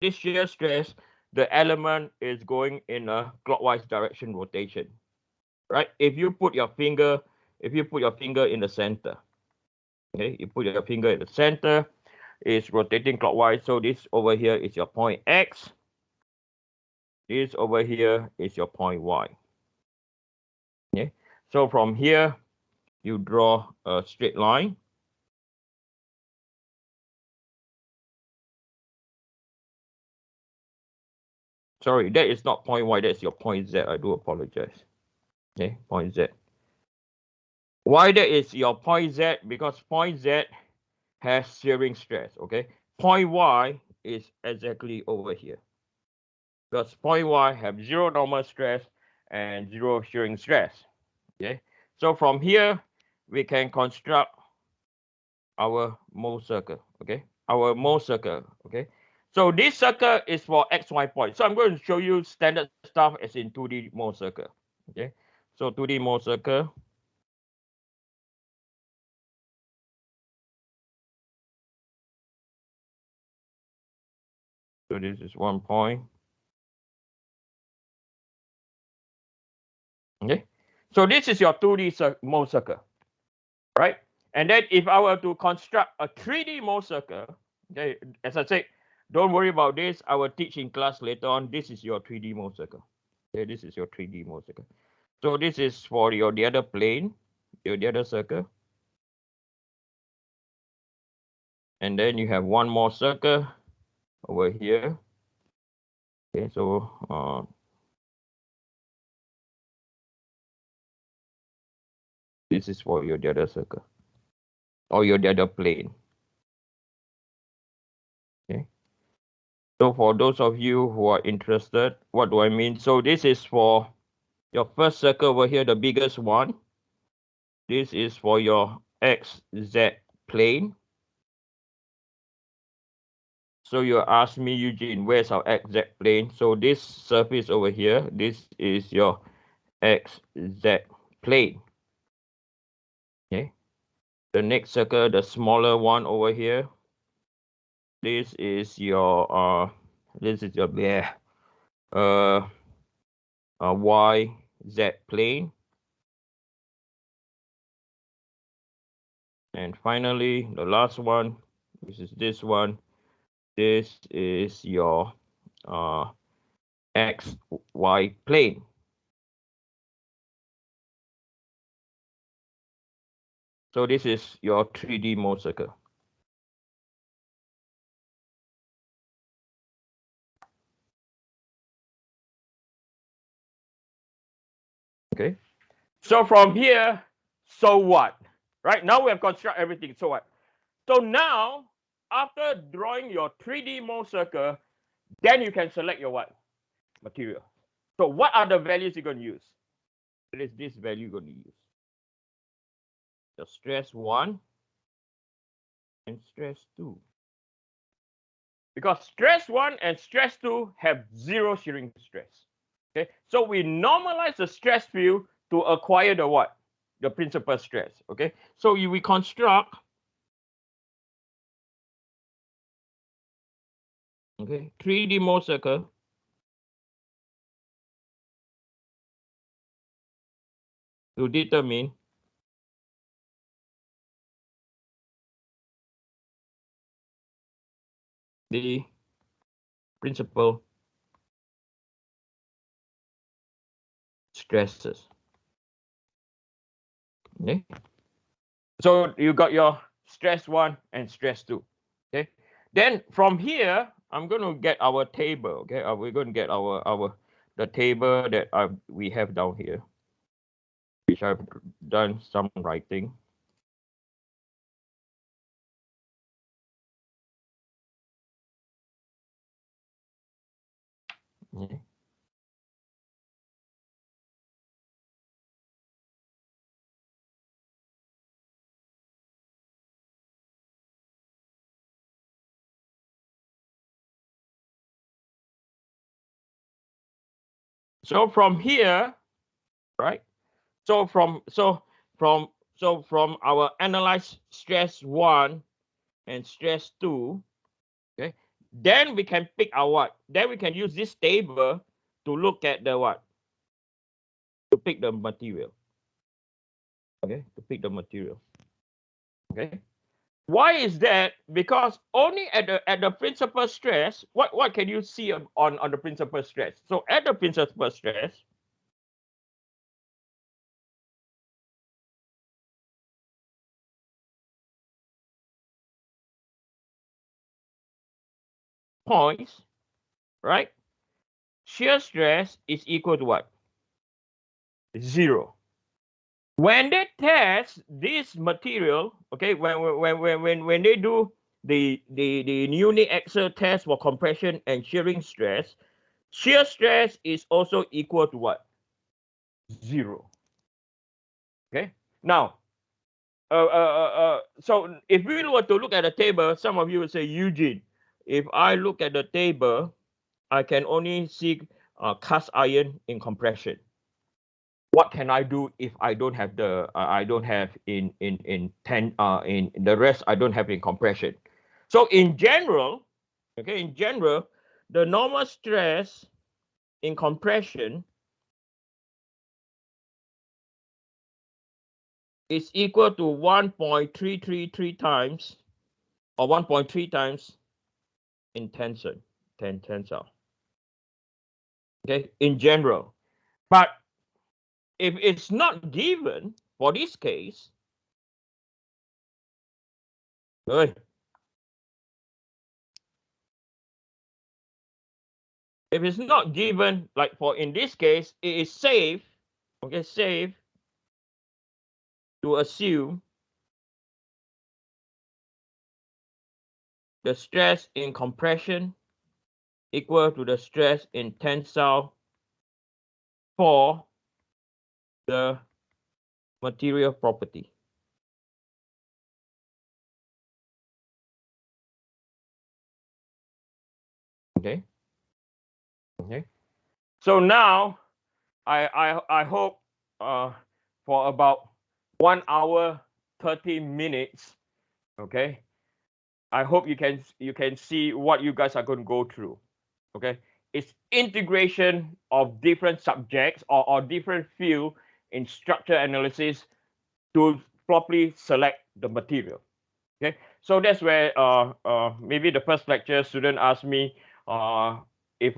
this shear stress, the element is going in a clockwise direction rotation, right? If you put your finger in the center, okay, you put your finger in the center, it's rotating clockwise. So this over here is your point X. This over here is your point Y. Okay, so from here you draw a straight line. Sorry, that is not point Y, that's your point Z. I do apologize. Okay, point Z. Why that is your point Z? Because point Z has shearing stress. Okay, point Y is exactly over here. Because point Y have zero normal stress and zero shearing stress. Okay, so from here we can construct our mole circle. Okay, our mole circle. Okay, so this circle is for XY point. So I'm going to show you standard stuff as in 2D mole circle. Okay, so 2D mole circle. So this is 1 point. Okay, so this is your 2D mole circle, right? And then if I were to construct a 3D mole circle, okay, as I said, don't worry about this. I will teach in class later on. This is your 3D mole circle. Okay, this is your 3D mole circle. So this is for your the other plane, the other circle. And then you have one more circle over here. Okay, so this is for your the other circle or your the other plane. Okay. So for those of you who are interested, what do I mean? So this is for your first circle over here, the biggest one. This is for your XZ plane. So you ask me, Eugene, where's our XZ plane? So this surface over here, this is your XZ plane. Okay. The next circle, the smaller one over here, this is your YZ plane. And finally, the last one, which is this one, this is your XY plane. So this is your 3D mole circle. Okay. So from here, so what? Right now we have constructed everything. So what? So now, after drawing your 3D mole circle, then you can select your what? Material. So what are the values you're going to use? It is this value you're going to use. The stress 1 and stress 2. Because stress 1 and stress 2 have zero shearing stress. Okay, so we normalize the stress field to acquire the what? The principal stress. Okay, so we construct, okay, 3D mole circle. To determine the principal stresses. Okay, so you got your stress 1 and stress 2. Okay, then from here I'm going to get our table. Okay, we're going to get the table that we have down here, which I've done some writing. Okay. So from here, right? So from our analyzed stress 1 and stress 2, okay, Then we can pick our what? Then we can use this table to look at the what? To pick the material. Okay, to pick the material. Okay. Why is that? Because only at the principal stress, what can you see on the principal stress? So at the principal stress, points, right? Shear stress is equal to what? 0. When they test this material, okay, when they do the uniaxial test for compression and shearing stress, shear stress is also equal to what? 0. Okay. Now, so if we were to look at the table, some of you would say, Eugene, if I look at the table, I can only see cast iron in compression. What can I do if I don't have the I don't have in the rest I don't have in compression? So in general, okay, in general, the normal stress in compression is equal to 1.333 times or 1.3 times in tensile. Okay, in general. But if it's not given for this case, good. If it's not given, like for in this case, it is safe, okay, safe to assume the stress in compression equal to the stress in tensile for the material property. Okay. Okay. So now I hope for about 1 hour 30 minutes. Okay. I hope you can see what you guys are going to go through. Okay. It's integration of different subjects or different field in structure analysis to properly select the material. Okay, so that's where maybe the first lecture student asked me if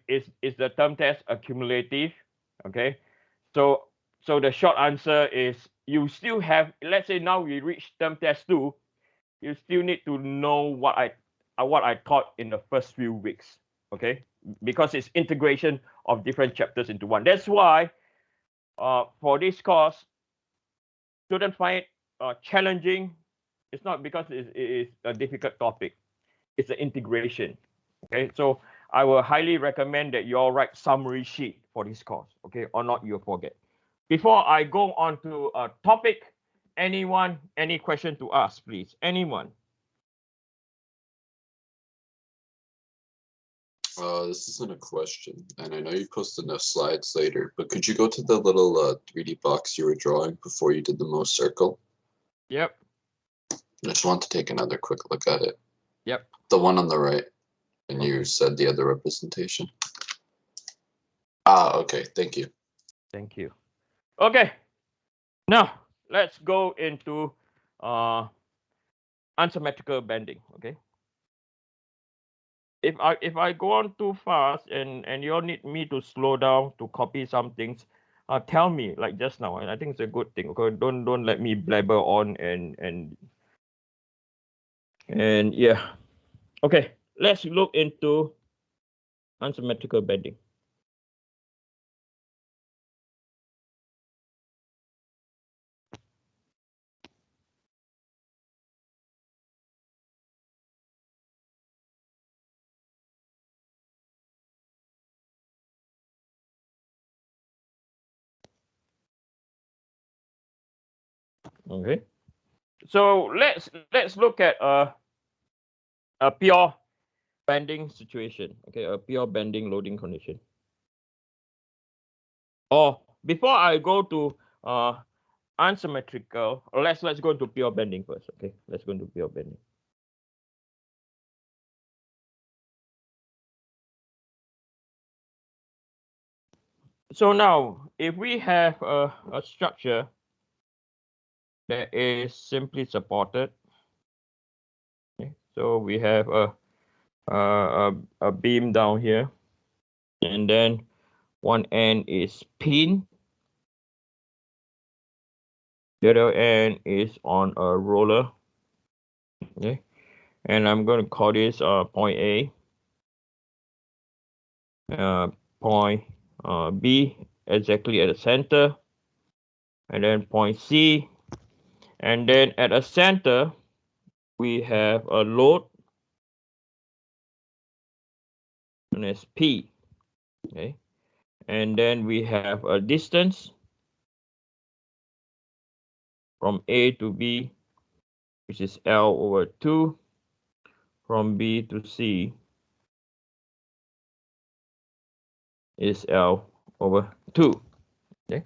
is the term test accumulative. Okay, so the short answer is you still have, let's say now we reach term test 2, you still need to know what I taught in the first few weeks. Okay, because it's integration of different chapters into one. That's why for this course, students find it challenging. It's not because it is a difficult topic. It's an integration. Okay, so I will highly recommend that you all write summary sheet for this course. Okay, or not you'll forget. Before I go on to a topic, anyone, any question to ask, please? Anyone? This isn't a question, and I know you posted the slides later, but could you go to the little 3D box you were drawing before you did the Mohs circle? Yep. I just want to take another quick look at it. Yep. The one on the right, and okay. You said the other representation. Ah, okay, thank you. Thank you. Okay, now let's go into unsymmetrical bending. Okay. If I go on too fast and you all need me to slow down to copy some things, tell me, like just now. And I think it's a good thing. Okay, don't let me blabber on and yeah. Okay, let's look into unsymmetrical bending. Okay, so let's look at a pure bending situation. Okay, a pure bending loading condition. Or before I go to unsymmetrical, let's go into pure bending first. Okay, let's go into pure bending. So now, if we have a structure that is simply supported, okay, so we have a beam down here, and then one end is pinned, the other end is on a roller, okay, and I'm going to call this point A, point B exactly at the center, and then point C, and then at the center we have a load known as P, okay, and then we have a distance from A to B, which is L over 2, from B to C is L over 2. Okay.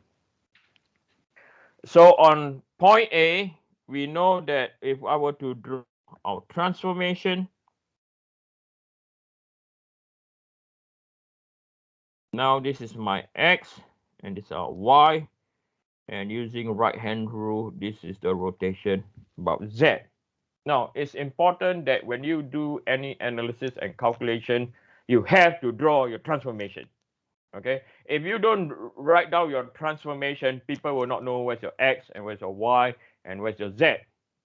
So on point A, we know that if I were to draw our transformation, now this is my X and this is our Y, and using right hand rule, this is the rotation about Z. Now, it's important that when you do any analysis and calculation, you have to draw your transformation. Okay, if you don't write down your transformation, people will not know where's your X and where's your Y and where's your Z.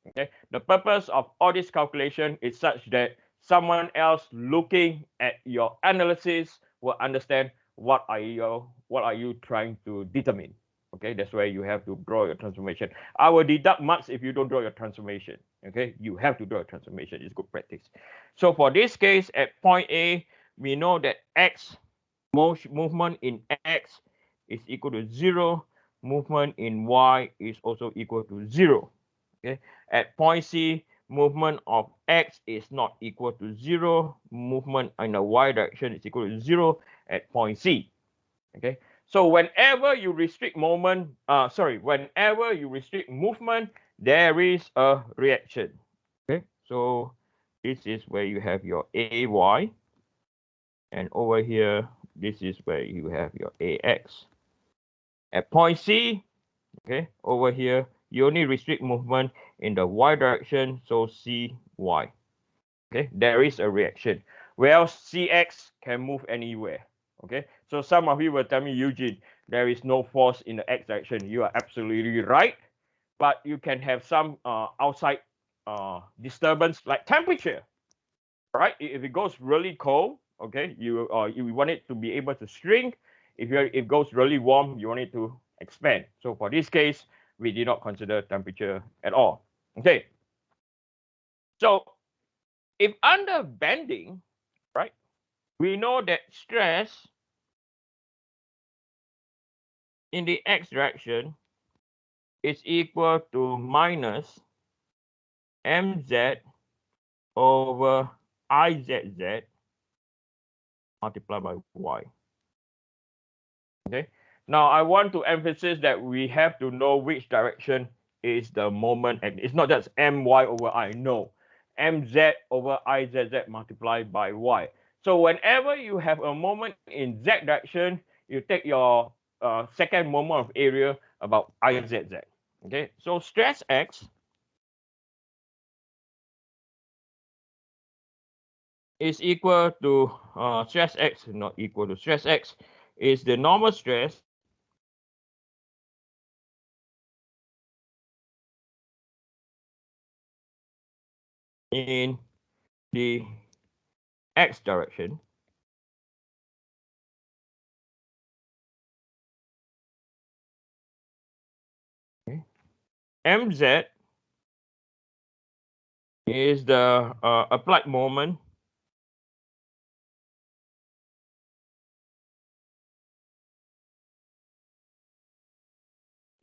Okay, the purpose of all this calculation is such that someone else looking at your analysis will understand what are you trying to determine. Okay, that's why you have to draw your transformation. I will deduct marks if you don't draw your transformation. Okay, you have to draw a transformation. It's good practice. So for this case, at point A, we know that X movement in X is equal to 0. Movement in Y is also equal to 0. Okay. At point C, movement of X is not equal to 0. Movement in the Y direction is equal to 0 at point C. Okay. So whenever you restrict movement, whenever you restrict movement, there is a reaction. Okay. So this is where you have your AY, and over here, this is where you have your AX. At point C, okay, over here, you only restrict movement in the Y direction, so CY. Okay, there is a reaction. Well, CX can move anywhere. Okay, so some of you will tell me, Eugene, there is no force in the X direction. You are absolutely right, but you can have some outside disturbance like temperature. Right? If it goes really cold, okay, you want it to be able to shrink. If it goes really warm, you want it to expand. So for this case, we did not consider temperature at all. Okay. So if under bending, right, we know that stress in the X direction is equal to minus mz over izz multiplied by y. Okay. Now I want to emphasize that we have to know which direction is the moment, and it's not just my over I. No, mz over izz multiplied by y. So whenever you have a moment in z direction, you take your second moment of area about izz. Okay. So stress x is equal to stress x, not equal to stress x, is the normal stress in the x direction okay. Mz is the applied moment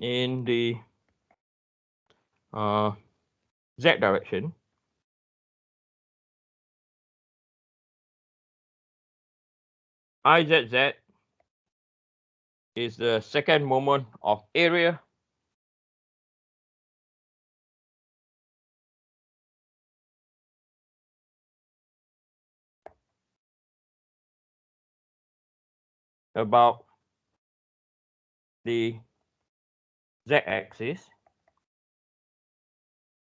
in the z direction. Izz is the second moment of area. About the z-axis.